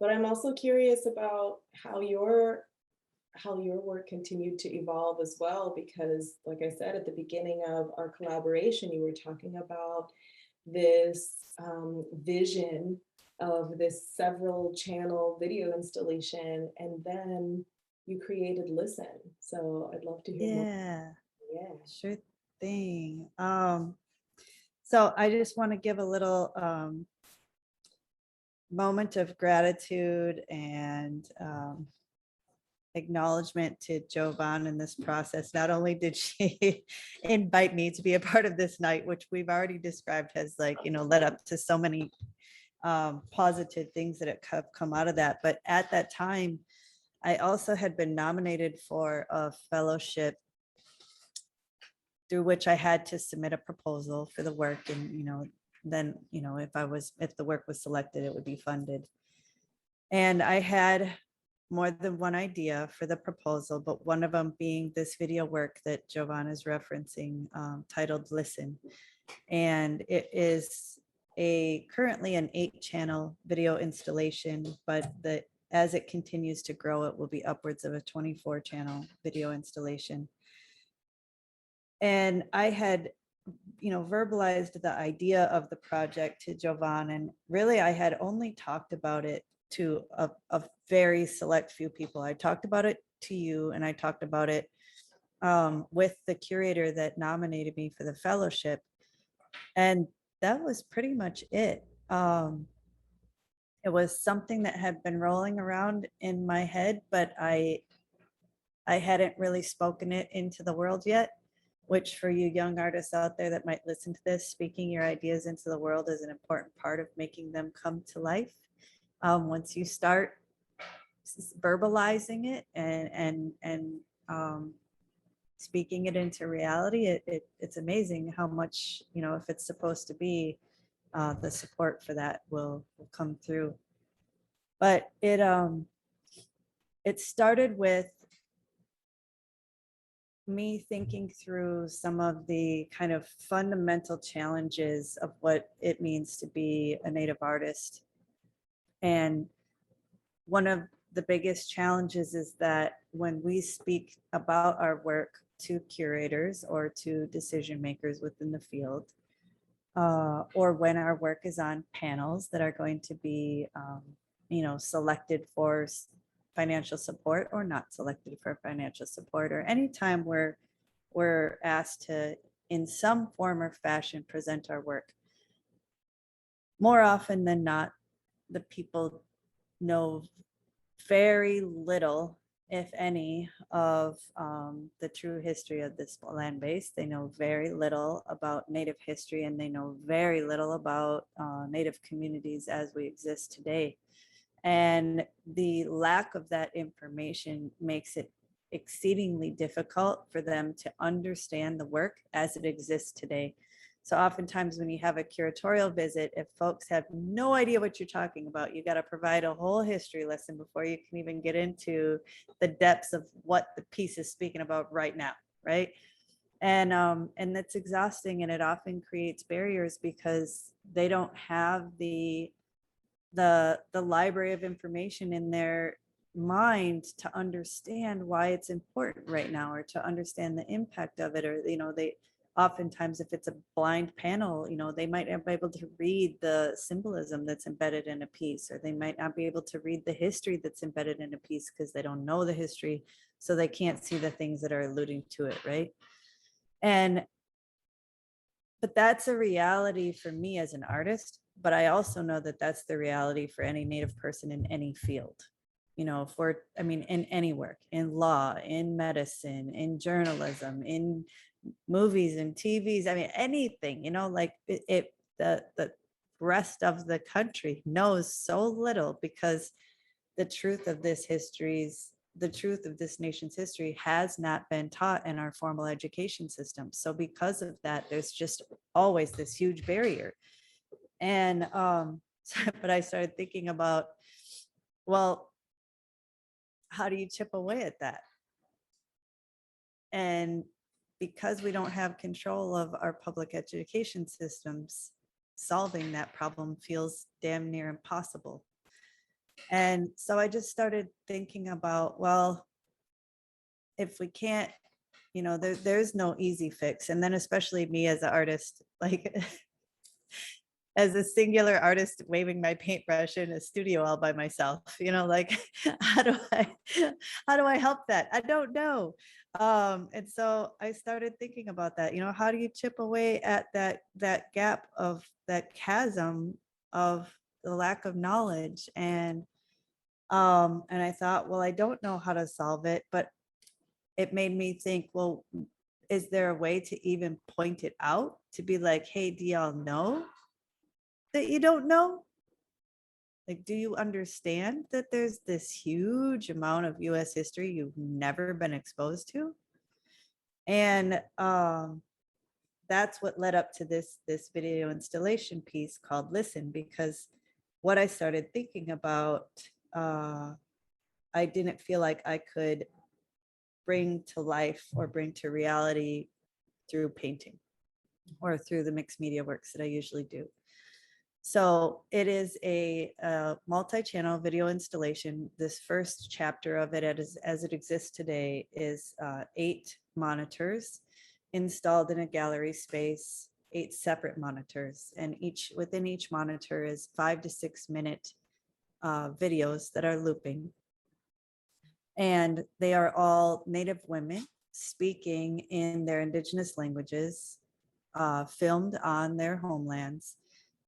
But I'm also curious about how your work continued to evolve as well, because like I said at the beginning of our collaboration, you were talking about this vision of this several channel video installation, and then you created Listen. So I'd love to hear more. Yeah, Yeah. sure thing. So I just want to give a little moment of gratitude and acknowledgement to Jovan in this process. Not only did she invite me to be a part of this night, which we've already described as like, led up to so many positive things that have come out of that. But at that time, I also had been nominated for a fellowship through which I had to submit a proposal for the work. And, then, if the work was selected, it would be funded. And I had more than one idea for the proposal, but one of them being this video work that Jovan is referencing, titled Listen. And it is currently an 8-channel video installation, but as it continues to grow, it will be upwards of a 24-channel video installation. And I had, verbalized the idea of the project to Jovan, and really I had only talked about it to a very select few people. I talked about it to you, and I talked about it with the curator that nominated me for the fellowship. And that was pretty much it. It was something that had been rolling around in my head, but I hadn't really spoken it into the world yet, which for you young artists out there that might listen to this, speaking your ideas into the world is an important part of making them come to life. Once you start verbalizing it and speaking it into reality, it's amazing how much, if it's supposed to be, the support for that will come through. But it started with me thinking through some of the kind of fundamental challenges of what it means to be a Native artist. And one of the biggest challenges is that when we speak about our work to curators or to decision makers within the field, or when our work is on panels that are going to be, selected for financial support or not selected for financial support, or anytime we're asked to, in some form or fashion, present our work, more often than not, the people know very little, if any, of the true history of this land base. They know very little about Native history, and they know very little about Native communities as we exist today. And the lack of that information makes it exceedingly difficult for them to understand the work as it exists today. So oftentimes when you have a curatorial visit, if folks have no idea what you're talking about, you got to provide a whole history lesson before you can even get into the depths of what the piece is speaking about right now, right? And that's exhausting, and it often creates barriers because they don't have the library of information in their mind to understand why it's important right now, or to understand the impact of it. Or they oftentimes, if it's a blind panel, they might not be able to read the symbolism that's embedded in a piece, or they might not be able to read the history that's embedded in a piece because they don't know the history, so they can't see the things that are alluding to it, right? But that's a reality for me as an artist, but I also know that that's the reality for any Native person in any field. In any work, in law, in medicine, in journalism, in movies and TVs, anything, the rest of the country knows so little because the truth of this nation's history has not been taught in our formal education system. So because of that, there's just always this huge barrier. And but I started thinking about, well, how do you chip away at that? And because we don't have control of our public education systems, solving that problem feels damn near impossible. And so I just started thinking about, well, if we can't, there's no easy fix. And then especially me as an artist, like as a singular artist waving my paintbrush in a studio all by myself, like how do I how do I help that? I don't know. And so I started thinking about that, how do you chip away at that gap of that chasm of the lack of knowledge? And I thought, well, I don't know how to solve it, but it made me think, well, is there a way to even point it out, to be like, hey, do y'all know that you don't know? Like, do you understand that there's this huge amount of US history you've never been exposed to? And that's what led up to this video installation piece called Listen, because what I started thinking about, I didn't feel like I could bring to life or bring to reality through painting or through the mixed media works that I usually do. So it is a multi-channel video installation. This first chapter of it, as it exists today, is 8 monitors installed in a gallery space, 8 separate monitors, and within each monitor is 5 to 6 minute videos that are looping. And they are all Native women speaking in their indigenous languages, filmed on their homelands.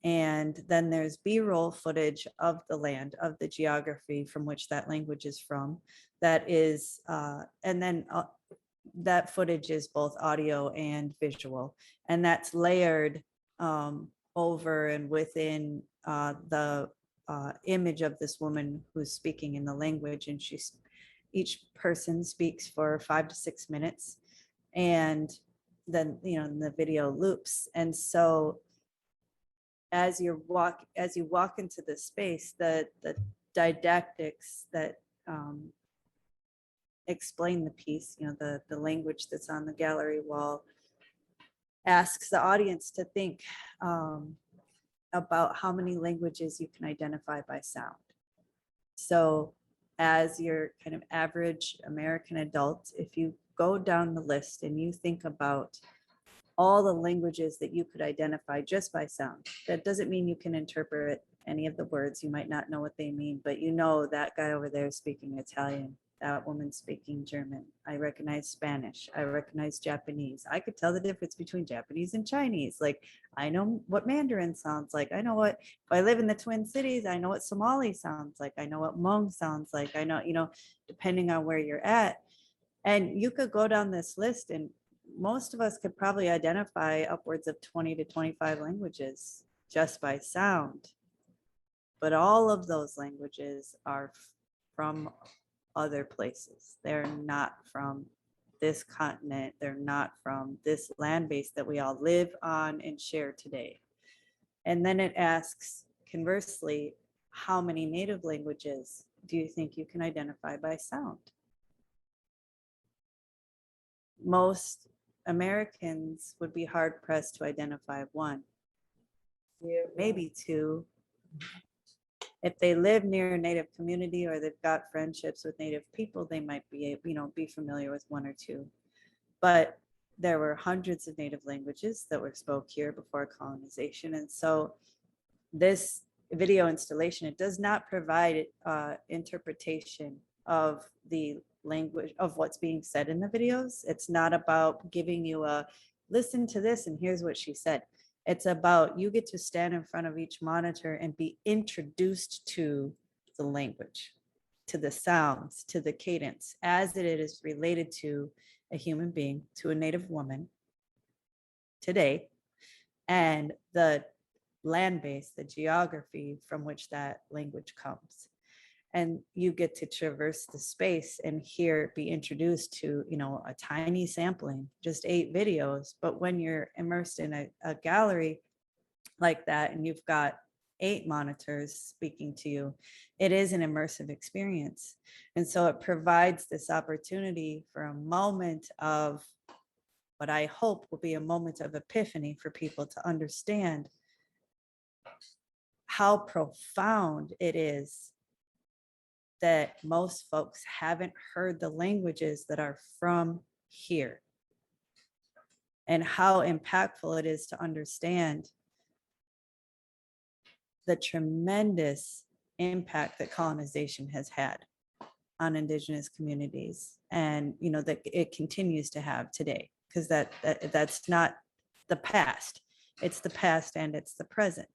And then there's B-roll footage of the land, of the geography from which that language is from. That is, and then that footage is both audio and visual. And that's layered over and within the image of this woman who's speaking in the language. And each person speaks for 5 to 6 minutes. And then, the video loops. And so as you walk into the space, the didactics that explain the piece, the language that's on the gallery wall, asks the audience to think about how many languages you can identify by sound. So as your kind of average American adult, if you go down the list and you think about all the languages that you could identify just by sound. That doesn't mean you can interpret any of the words. You might not know what they mean, but that guy over there is speaking Italian, that woman speaking German. I recognize Spanish. I recognize Japanese. I could tell the difference between Japanese and Chinese. Like, I know what Mandarin sounds like. I know what, if I live in the Twin Cities, I know what Somali sounds like. I know what Hmong sounds like. I know, depending on where you're at. And you could go down this list and most of us could probably identify upwards of 20 to 25 languages just by sound. But all of those languages are from other places. They're not from this continent. They're not from this land base that we all live on and share today. And then it asks, conversely, how many native languages do you think you can identify by sound? Most Americans would be hard pressed to identify one, maybe 2. If they live near a Native community or they've got friendships with Native people, they might be familiar with 1 or 2. But there were hundreds of Native languages that were spoke here before colonization. And so this video installation, it does not provide interpretation of the language of what's being said in the videos. It's not about giving you a listen to this and here's what she said. It's about you get to stand in front of each monitor and be introduced to the language, to the sounds, to the cadence as it is related to a human being, to a Native woman today, and the land base, the geography from which that language comes. And you get to traverse the space and be introduced to, a tiny sampling, just 8 videos. But when you're immersed in a gallery like that, and you've got 8 monitors speaking to you, it is an immersive experience. And so it provides this opportunity for a moment of what I hope will be a moment of epiphany for people to understand how profound it is that most folks haven't heard the languages that are from here, and how impactful it is to understand the tremendous impact that colonization has had on indigenous communities, and that it continues to have today, because that's not the past, it's the past and it's the present.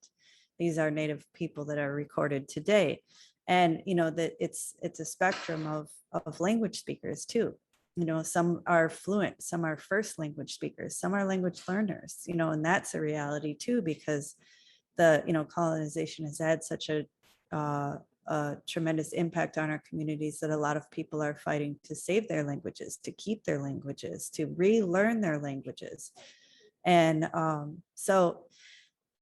These are native people that are recorded today, and that it's a spectrum of language speakers too. Some are fluent, some are first language speakers, some are language learners, and that's a reality too, because the colonization has had such a tremendous impact on our communities that a lot of people are fighting to save their languages, to keep their languages, to relearn their languages. And so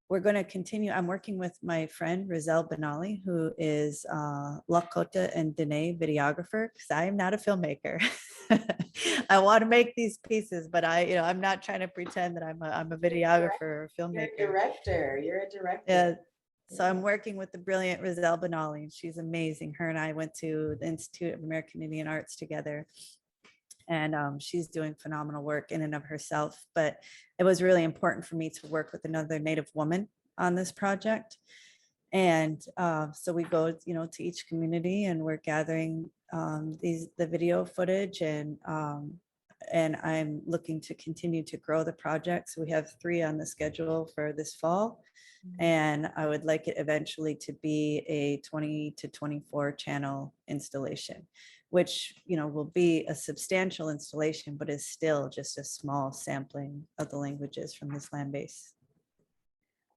we're going to continue. I'm working with my friend Rizal Benali, who is Lakota and Dene videographer, because I am not a filmmaker. I want to make these pieces, but I'm not trying to pretend that I'm a videographer or a filmmaker. You're a director. You're a director. Yeah. So I'm working with the brilliant Rizal Benali, and she's amazing. Her and I went to the Institute of American Indian Arts together, and she's doing phenomenal work in and of herself. But it was really important for me to work with another Native woman on this project. And so we go, to each community, and we're gathering the video footage, and I'm looking to continue to grow the project. So we have 3 on the schedule for this fall. And I would like it eventually to be a 20 to 24 channel installation, which, will be a substantial installation, but is still just a small sampling of the languages from this land base.